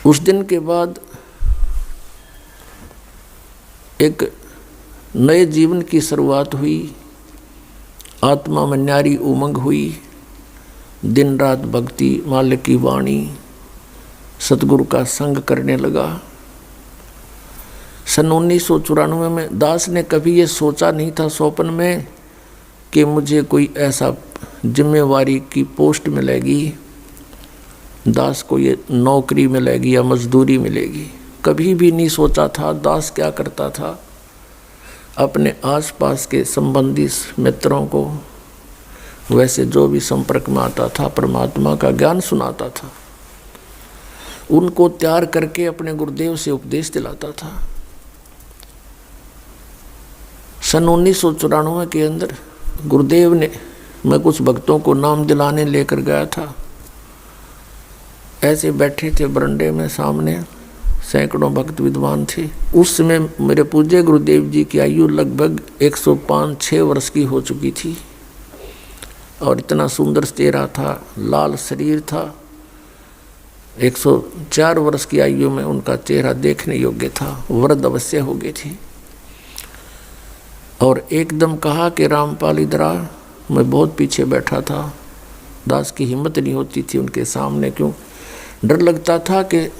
उस दिन के बाद एक नए जीवन की शुरुआत हुई। आत्मा में न्यारी उमंग हुई। दिन रात भक्ति, मालिक की वाणी, सतगुरु का संग करने लगा। सन 1994 में दास ने कभी ये सोचा नहीं था स्वप्न में कि मुझे कोई ऐसा जिम्मेवारी की पोस्ट मिलेगी, दास को ये नौकरी मिलेगी या मजदूरी मिलेगी। कभी भी नहीं सोचा था। दास क्या करता था, अपने आसपास के संबंधी मित्रों को, वैसे जो भी संपर्क में आता था, परमात्मा का ज्ञान सुनाता था, उनको तैयार करके अपने गुरुदेव से उपदेश दिलाता था। सन 1994 के अंदर गुरुदेव ने, मैं कुछ भक्तों को नाम दिलाने लेकर गया था। ऐसे बैठे थे बरंडे में, सामने सैकड़ों भक्त विद्वान थे। उस समय मेरे पूज्य गुरुदेव जी की आयु लगभग 105-6 वर्ष की हो चुकी थी और इतना सुंदर चेहरा था, लाल शरीर था। 104 वर्ष की आयु में उनका चेहरा देखने योग्य था, वृद्ध अवश्य हो गई थी। और एकदम कहा कि रामपाल इधर आ। मैं बहुत पीछे बैठा था। दास की हिम्मत नहीं होती थी उनके सामने, क्यों डर लगता था कि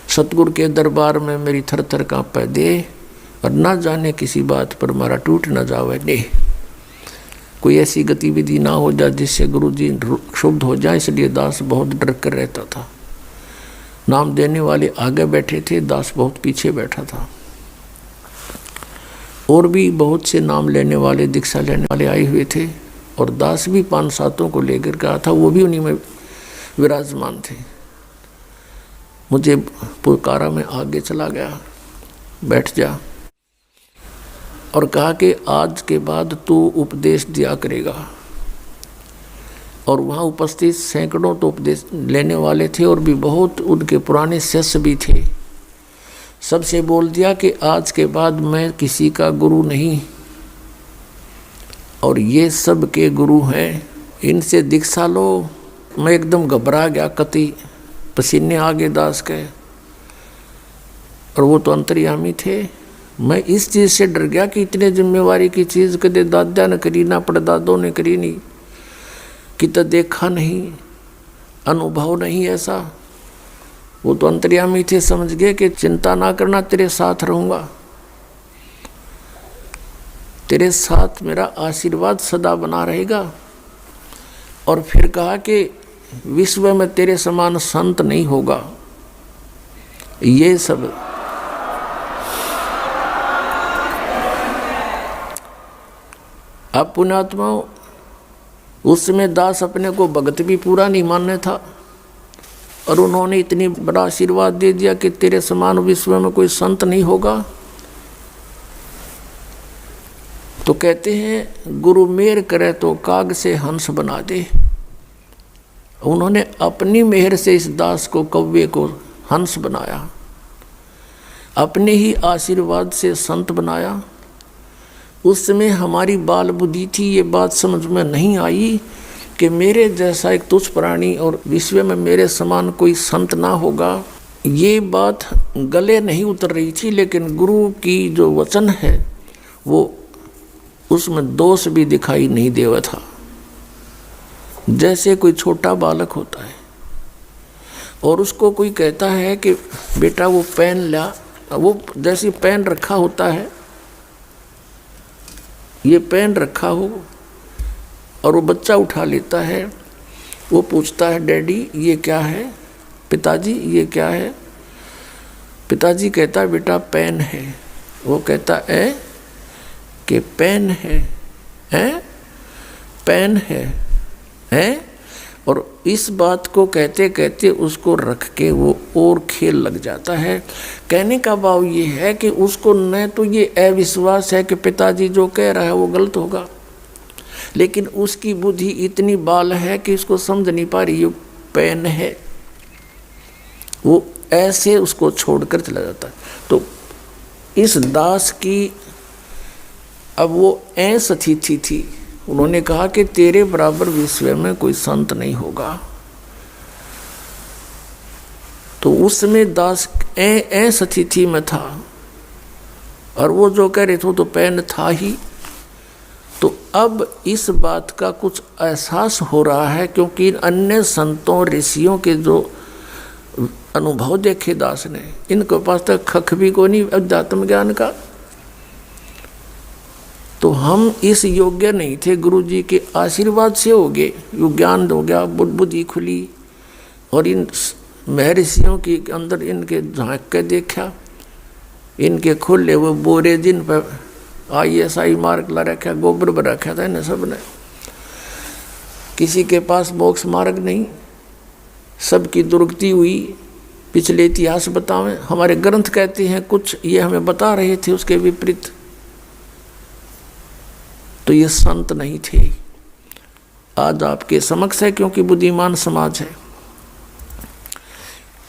सतगुरु के दरबार में मेरी थर थर कांपे दे और ना जाने किसी बात पर मारा टूट न जावे दे, कोई ऐसी गतिविधि ना हो जाए जिससे गुरु जी क्षुब्ध हो जाए। इसलिए दास बहुत डर कर रहता था। नाम देने वाले आगे बैठे थे, दास बहुत पीछे बैठा था। और भी बहुत से नाम लेने वाले, दीक्षा लेने वाले आए हुए थे और दास भी 5-7 को लेकर गया था, वो भी उन्हीं में विराजमान थे। मुझे पुकारा में आगे चला गया, बैठ जा, और कहा कि आज के बाद तू उपदेश दिया करेगा। और वहाँ उपस्थित सैकड़ों तो उपदेश लेने वाले थे और भी बहुत उनके पुराने शिष्य भी थे। सबसे बोल दिया कि आज के बाद मैं किसी का गुरु नहीं, और ये सब के गुरु हैं, इनसे दीक्षा लो। मैं एकदम घबरा गया, कति पसीने आ गए दास के, और वो तो अंतर्यामी थे। मैं इस चीज़ से डर गया कि इतने जिम्मेवारी की चीज़ कदे दादा ने करी ना, परदादों ने करी नहीं, कि तो देखा नहीं, अनुभव नहीं ऐसा। वो तो अंतर्यामी थे, समझ गए कि चिंता ना करना, तेरे साथ रहूँगा, तेरे साथ मेरा आशीर्वाद सदा बना रहेगा। और फिर कहा कि विश्व में तेरे समान संत नहीं होगा। ये सब अब पुण्यात्माओं, उस समय दास अपने को भगत भी पूरा नहीं मानने था और उन्होंने इतनी बड़ा आशीर्वाद दे दिया कि तेरे समान विश्व में कोई संत नहीं होगा। तो कहते हैं गुरु मेहर करे तो काग से हंस बना दे। उन्होंने अपनी मेहर से इस दास को, कौवे को हंस बनाया, अपने ही आशीर्वाद से संत बनाया। उस समय हमारी बाल बुद्धि थी, ये बात समझ में नहीं आई कि मेरे जैसा एक तुच्छ प्राणी और विश्व में मेरे समान कोई संत ना होगा। ये बात गले नहीं उतर रही थी, लेकिन गुरु की जो वचन है वो उसमें दोष भी दिखाई नहीं देवा था। जैसे कोई छोटा बालक होता है और उसको कोई कहता है कि बेटा वो पेन ला, वो जैसे पेन रखा होता है, ये पेन रखा हो और वो बच्चा उठा लेता है, वो पूछता है डैडी ये क्या है, पिताजी ये क्या है। पिताजी कहता है बेटा पेन है। वो कहता है कि पेन है, हैं पेन है। और इस बात को कहते कहते उसको रख के वो और खेल लग जाता है। कहने का भाव ये है कि उसको न तो ये अविश्वास है कि पिताजी जो कह रहा है वो गलत होगा, लेकिन उसकी बुद्धि इतनी बाल है कि उसको समझ नहीं पा रही ये पेन है। वो ऐसे उसको छोड़कर चला जाता है। तो इस दास की अब वो ऐस स्थिति थी। उन्होंने कहा कि तेरे बराबर विश्व में कोई संत नहीं होगा। तो उसमें दास ऐ स्थिति में था, और वो जो कह रहे थे तो पैन था ही। तो अब इस बात का कुछ एहसास हो रहा है, क्योंकि अन्य संतों ऋषियों के जो अनुभव देखे दास ने, इनके पास तक खख भी को नहीं अध्यात्म ज्ञान का। तो हम इस योग्य नहीं थे, गुरु जी के आशीर्वाद से हो गए, यो ज्ञान हो गया, बुद्धि खुली, और इन महर्षियों के अंदर इनके झांक के देखा, इनके खुले वो बोरे जिन पर ISI मार्क ला रखा, गोबर पर रखा था इन्हें सब ने। किसी के पास मोक्ष मार्ग नहीं, सबकी दुर्गति हुई। पिछले इतिहास बतावें, हमारे ग्रंथ कहते हैं कुछ, ये हमें बता रहे थे उसके विपरीत। तो ये संत नहीं थे, आज आपके समक्ष है, क्योंकि बुद्धिमान समाज है।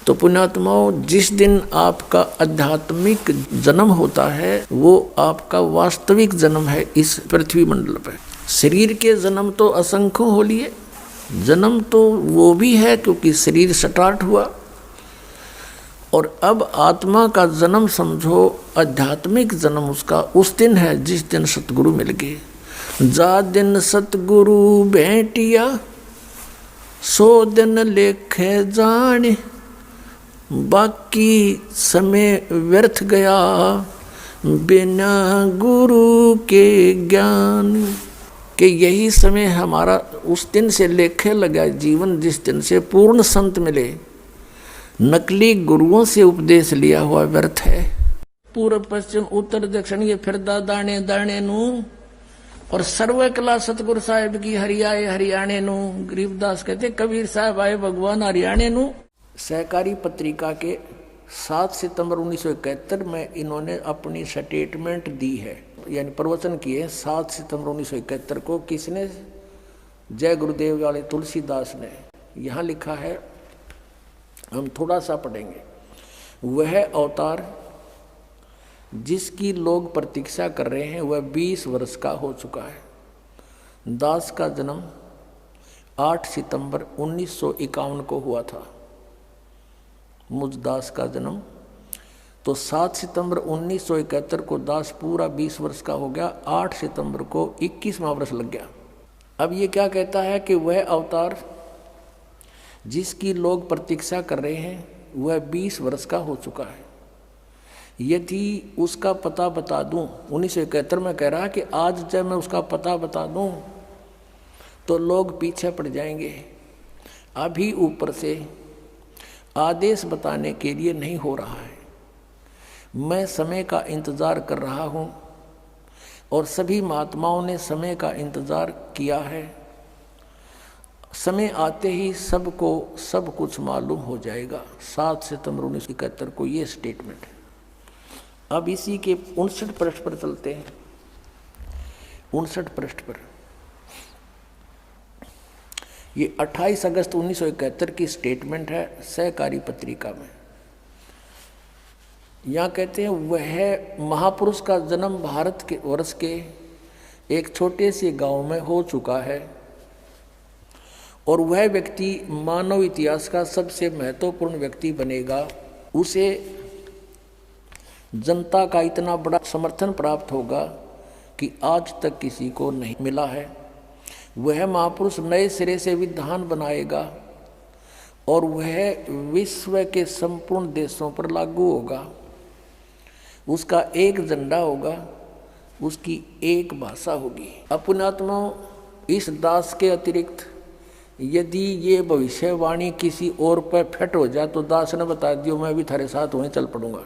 तो पुण्यात्माओं, जिस दिन आपका आध्यात्मिक जन्म होता है वो आपका वास्तविक जन्म है इस पृथ्वी मंडल पर। शरीर के जन्म तो असंख्य हो लिए, जन्म तो वो भी है क्योंकि शरीर स्टार्ट हुआ, और अब आत्मा का जन्म समझो, आध्यात्मिक जन्म उसका उस दिन है जिस दिन सतगुरु मिल गए। जा दिन सतगुरु भेंटिया, सो दिन लेखे जाने, बाकी समय व्यर्थ गया बिना गुरु के ज्ञान। कि यही समय हमारा उस दिन से लेखे लगा जीवन, जिस दिन से पूर्ण संत मिले। नकली गुरुओं से उपदेश लिया हुआ व्यर्थ है। पूर्व पश्चिम उत्तर दक्षिण ये फिरदा दाने दाने नू, और सर्व कला सतगुरु साहिब की हरियाए हरियाणे नू। गरीबदास कहते कबीर साहब आए भगवान हरियाणे नू। सहकारी पत्रिका के 7 सितंबर 1971 में इन्होंने अपनी स्टेटमेंट दी है, यानी प्रवचन किए 7 सितंबर 1971 को। किसने? जय गुरुदेव वाले तुलसीदास ने। यहाँ लिखा है, हम थोड़ा सा पढ़ेंगे। वह अवतार जिसकी लोग प्रतीक्षा कर रहे हैं वह 20 वर्ष का हो चुका है। दास का जन्म 8 सितंबर 1951 को हुआ था। मुझ दास का जन्म तो 7 सितंबर 1971 को दास पूरा 20 वर्ष का हो गया, 8 सितंबर को 21वां वर्ष लग गया। अब ये क्या कहता है कि वह अवतार जिसकी लोग प्रतीक्षा कर रहे हैं वह 20 वर्ष का हो चुका है। यदि उसका पता बता दूं, 1971 में कह रहा है कि आज जब मैं उसका पता बता दूं तो लोग पीछे पड़ जाएंगे। अभी ऊपर से आदेश बताने के लिए नहीं हो रहा है। मैं समय का इंतज़ार कर रहा हूँ और सभी महात्माओं ने समय का इंतज़ार किया है। समय आते ही सबको सब कुछ मालूम हो जाएगा। 7 सितंबर 1971 को ये स्टेटमेंट है। अब इसी के 59 पृष्ठ पर चलते हैं। 59 पृष्ठ पर ये 28 अगस्त 1971 की स्टेटमेंट है सहकारी पत्रिका में। यहाँ कहते हैं वह महापुरुष का जन्म भारत के वर्ष के एक छोटे से गांव में हो चुका है और वह व्यक्ति मानव इतिहास का सबसे महत्वपूर्ण व्यक्ति बनेगा। उसे जनता का इतना बड़ा समर्थन प्राप्त होगा कि आज तक किसी को नहीं मिला है। वह महापुरुष नए सिरे से विधान बनाएगा और वह विश्व के संपूर्ण देशों पर लागू होगा। उसका एक झंडा होगा, उसकी एक भाषा होगी। अपनात्मा इस दास के अतिरिक्त यदि ये भविष्यवाणी किसी और पर फिट हो जाए तो दास ने बता दियो मैं भी थारे साथ वहीं चल पड़ूंगा।